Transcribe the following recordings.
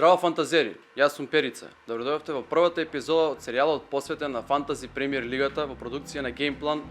Здраво фантазери, јас сум Перица. Добродојавте во првата епизода од серијалот посветен на Фантази Премиер Лигата во продукција на Gameplan,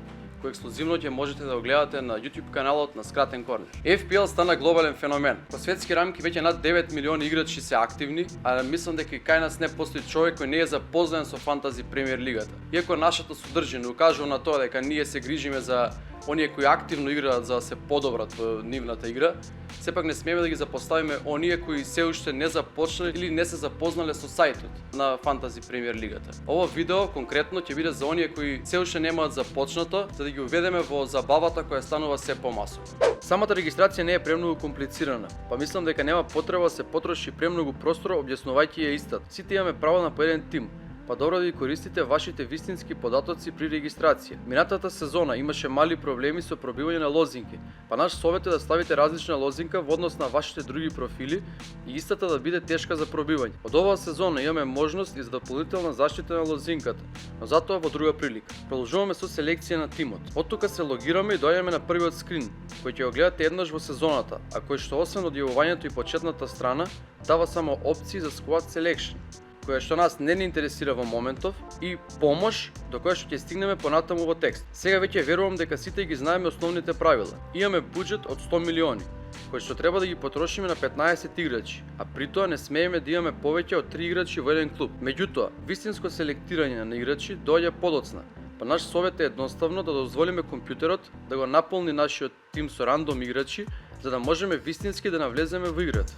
кој ексклузивно ќе можете да го гледате на YouTube каналот на Скратен корнер. FPL стана глобален феномен. Во светски рамки веќе над 9 милиони играчи се активни, а мислам дека и кај нас не постои човек кој не е запознаен со Фантази Премиер Лигата. Иако нашата содржина укажува на тоа дека ние се грижиме за оние кои активно играат за да се подобрат во нивната игра, сепак не смееме да ги запоставиме оние кои се уште не започнале или не се запознале со сајтот на Фантази Премиер Лигата. Ово видео конкретно ќе биде за оние кои се уште немаат започнато, за да ги уведеме во забавата која станува се помасово. Самата регистрација не е премногу комплицирана, па мислам дека нема потреба да се потроши премногу простор објаснувајќи ја истата. Сите имаме право на по еден тим, па добро да ги користите вашите вистински податоци при регистрација. Минатата сезона имаше мали проблеми со пробивање на лозинки, па наш совет е да ставите различна лозинка во однос на вашите други профили и истата да биде тешка за пробивање. Од оваа сезона имаме можност и за дополнителна заштита на лозинката, но затоа во друга прилика. Продолжуваме со селекција на тимот. Од тука се логираме и доаѓаме на првиот скрин, кој ќе го гледате еднаш во сезоната, а кој што освен одјавувањето и почетната страна, дава само опции за squad selection, која што нас не ни интересира во моментов, и помош до која што ќе стигнеме понатаму во текст. Сега веќе верувам дека сите ги знаеме основните правила. Имаме буџет од 100 милиони, кој што треба да ги потрошиме на 15 играчи, а при тоа не смееме да имаме повеќе од 3 играчи во еден клуб. Меѓутоа, вистинско селектирање на играчи доаѓа подоцна. Па наш совет е едноставно да дозволиме компјутерот да го наполни нашиот тим со рандом играчи, за да можеме вистински да навлеземе во играта.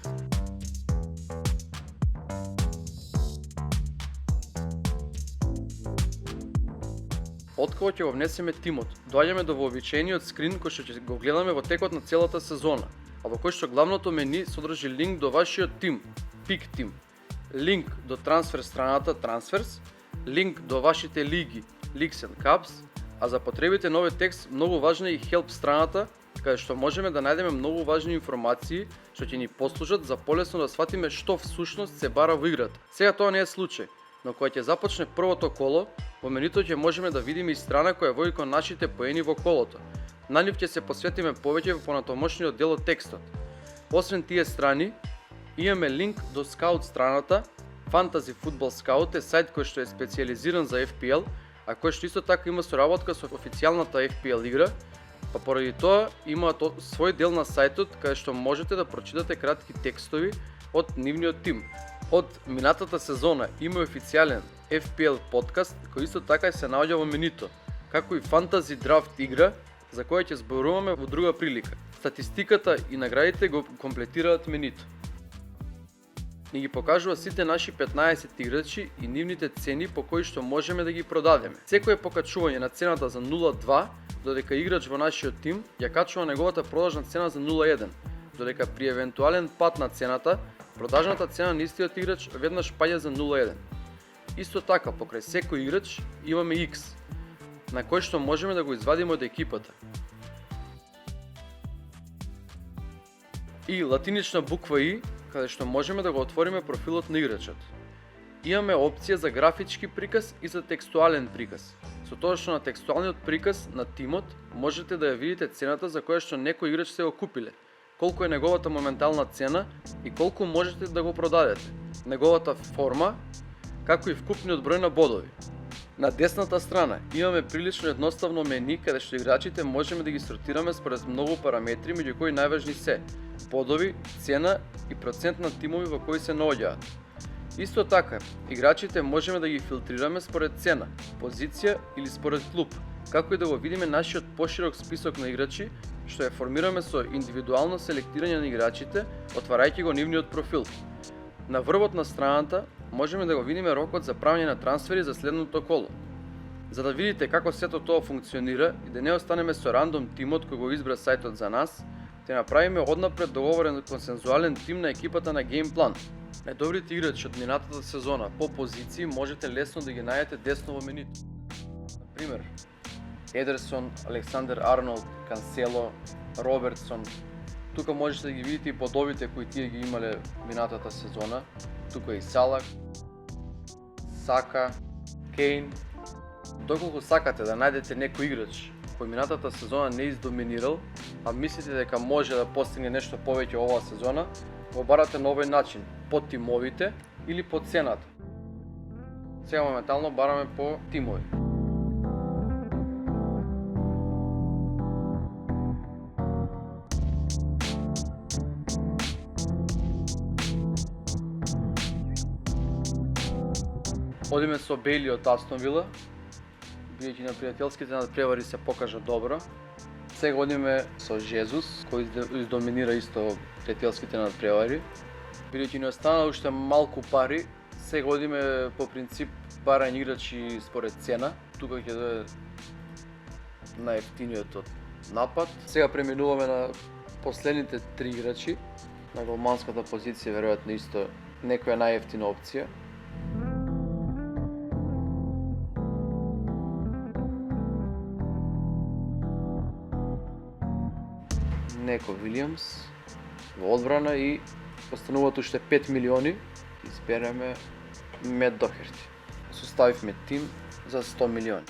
Откако ќе го внесеме тимот, доаѓаме до вообичаениот скрин кој што ќе го гледаме во текот на целата сезона, а во кој што главното мени содржи линк до вашиот тим, Pick Team, линк до трансфер страната Transfers, линк до вашите лиги, Leagues and Cups, а за потребите на овој текст многу важна е и Help страната, каде што можеме да најдеме многу важни информации што ќе ни послужат за полесно да сватиме што всушност се бара во играта. Сега тоа не е случај, но кога ќе започне првото коло, во менуто ќе можеме да видиме и страна која води кон нашите поени во колото. На нив ќе се посветиме повеќе во понатомошниот дел од текстот. Освен тие страни, имаме линк до скаут страната. Fantasy Football Scout е сајт кој што е специјализиран за FPL, а кој што исто така има соработка со официјалната FPL игра, па поради тоа имаат свој дел на сајтот каде што можете да прочитате кратки текстови од нивниот тим. Од минатата сезона има официјален FPL подкаст кој исто така се наоѓа во менуто, како и Fantasy Draft игра за која ќе зборуваме во друга прилика. Статистиката и наградите го комплетираат менуто. Ни ги покажува сите наши 15 играчи и нивните цени по кои што можеме да ги продадеме. Секое покачување на цената за 0.2, додека играч во нашиот тим ја качува неговата продажна цена за 0.1, додека при евентуален пад на цената, продажната цена на истиот играч веднаш паѓа за 0.1. Исто така, покрај секој играч имаме X, на кој што можеме да го извадиме од екипата. И латинична буква И, каде што можеме да го отвориме профилот на играчот. Имаме опција за графички приказ и за текстуален приказ. Со тоа што на текстуалниот приказ на тимот можете да ја видите цената за која што некој играч се го купиле, колку е неговата моментална цена и колку можете да го продадете, неговата форма, како и вкупниот број на бодови. На десната страна имаме прилично едноставно мени каде што играчите можеме да ги сортираме според многу параметри, меѓу кои најважни се бодови, цена и процент на тимови во кои се наоѓаат. Исто така, играчите можеме да ги филтрираме според цена, позиција или според клуб, како и да го видиме нашиот поширок список на играчи, што ја формираме со индивидуално селектирање на играчите, отварајќи го нивниот профил. На врвот на страната можеме да го видиме рокот за правење на трансфери за следното коло. За да видите како сето тоа функционира и да не останеме со рандом тимот кој го избра сајтот за нас, ќе направиме однапред договорен консензуален тим на екипата на Gameplan. Најдобрите играчи од минатата сезона по позиции можете лесно да ги најдете десно во менуто. Например, Едерсон, Александер Арнолд, Кансело, Робертсон. Тука можете да ги видите и бодовите кои тие ги имале минатата сезона. Тука е и Салах, Сака, Кейн. Доколку сакате да најдете некој играч поминатата сезона не издоминирал, а мислите дека може да постигне нешто повеќе оваа сезона, го барате на овој начин, по тимовите или по цената. Сега моментално бараме по тимови. Одиме со Бейли од Астон Вила, бидејќи на пријателските надпревари се покажа добро. Сега одиме со Жезус, кој издоминира исто пријателските надпревари. Бидејќи ни остана уште малку пари, сега одиме по принцип барање играчи според цена. Тука ќе дојде најефтиниот од напад. Сега преминуваме на последните 3 играчи. На голманската позиција веројатно исто некоја најефтина опција. Неко Вилијамс во одбрана и остануваат уште 5 милиони. Избереме Мет Дохерти. Составивме тим за 100 милиони.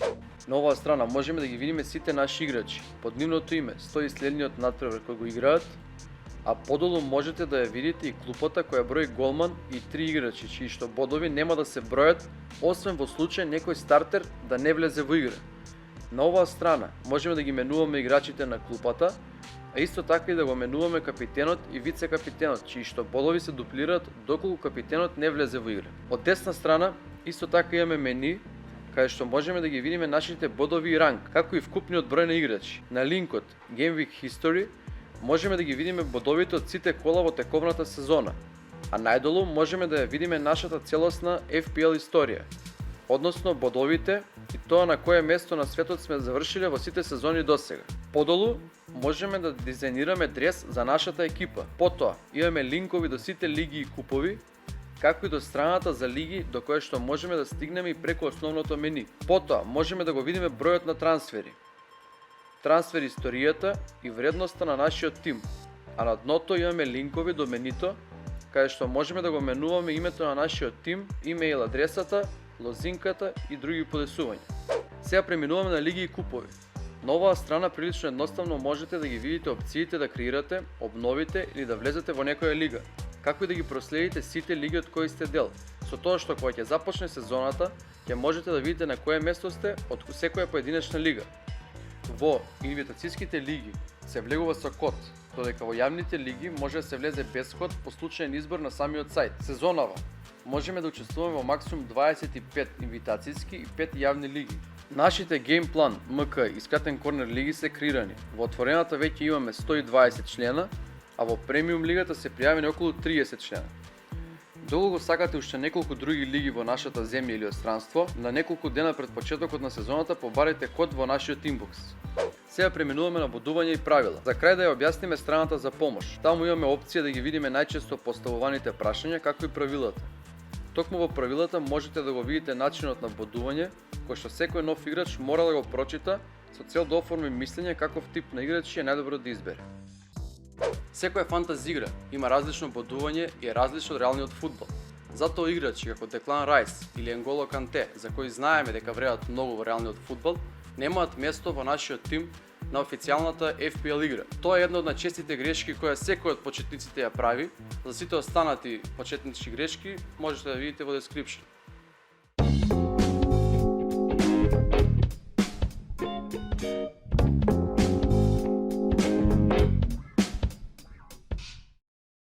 На оваа страна можеме да ги видиме сите наши играчи. Под нивното име стои следниот надпревар кој го играат, а подолу можете да ја видите и клупата која брои голман и 3 играчи, чии што бодови нема да се бројат, освен во случај некој стартер да не влезе во игра. На оваа страна можеме да ги менуваме играчите на клупата, а исто така и да го менуваме капитенот и вице-капитенот, чии што бодови се дуплираат доколку капитенот не влезе во игра. Од десна страна исто така имаме мени, каде што можеме да ги видиме нашите бодови и ранг, како и вкупниот број на играчи. На линкот Game Week History можеме да ги видиме бодовите од сите кола во тековната сезона, а најдолу можеме да ја видиме нашата целосна FPL историја, односно бодовите и тоа на кое место на светот сме завршиле во сите сезони досега. Подолу можеме да дизајнираме дрес за нашата екипа. Потоа имаме линкови до сите лиги и купови, како и до страната за лиги до кое што можеме да стигнеме и преку основното мени. Потоа можеме да го видиме бројот на трансфери, трансфер историјата и вредноста на нашиот тим. А на дното имаме линкови до менито, каде што можеме да го менуваме името на нашиот тим, имејл адресата, лозинката и други подесувања. Сега преминуваме на лиги и купови. На оваа страна прилично едноставно можете да ги видите опциите да креирате, обновите или да влезете во некоја лига, како и да ги проследите сите лиги од кои сте дел. Со тоа што кога ќе започне сезоната, ќе можете да видите на кое место сте од секоја поединечна лига. Во инвитацијските лиги се влегува со код, додека во јавните лиги може да се влезе без код по случаен избор на самиот сајт. Сезонава можеме да учествуваме во максимум 25 инвитацијски и 5 јавни лиги. Нашите геймплан, МК и скратен корнер лиги се креирани. Во отворената веќе имаме 120 члена, а во премиум лигата се пријавени околу 30 члена. Доколку сакате уште неколку други лиги во нашата земја или остранство, на неколку дена пред почетокот на сезоната побарете код во нашиот инбокс. Сега преминуваме на бодување и правила. За крај да ја објасниме страната за помош. Таму имаме опција да ги видиме најчесто поставуваните прашања, како и правилата. Токму во правилата можете да го видите начинот на бодување, кој што секој нов играч мора да го прочита со цел да оформи мислење каков тип на играч е најдобро да избере. Секоја фантази игра има различно бодување и е различно од реалниот фудбал. Затоа играчи како Деклан Райс или Енголо Канте, за кои знаеме дека вредат многу во реалниот фудбал, немаат место во нашиот тим на официјалната FPL игра. Тоа е една од најчестите грешки која секој од почетниците ја прави. За сите останати почетнички грешки можете да видите во description.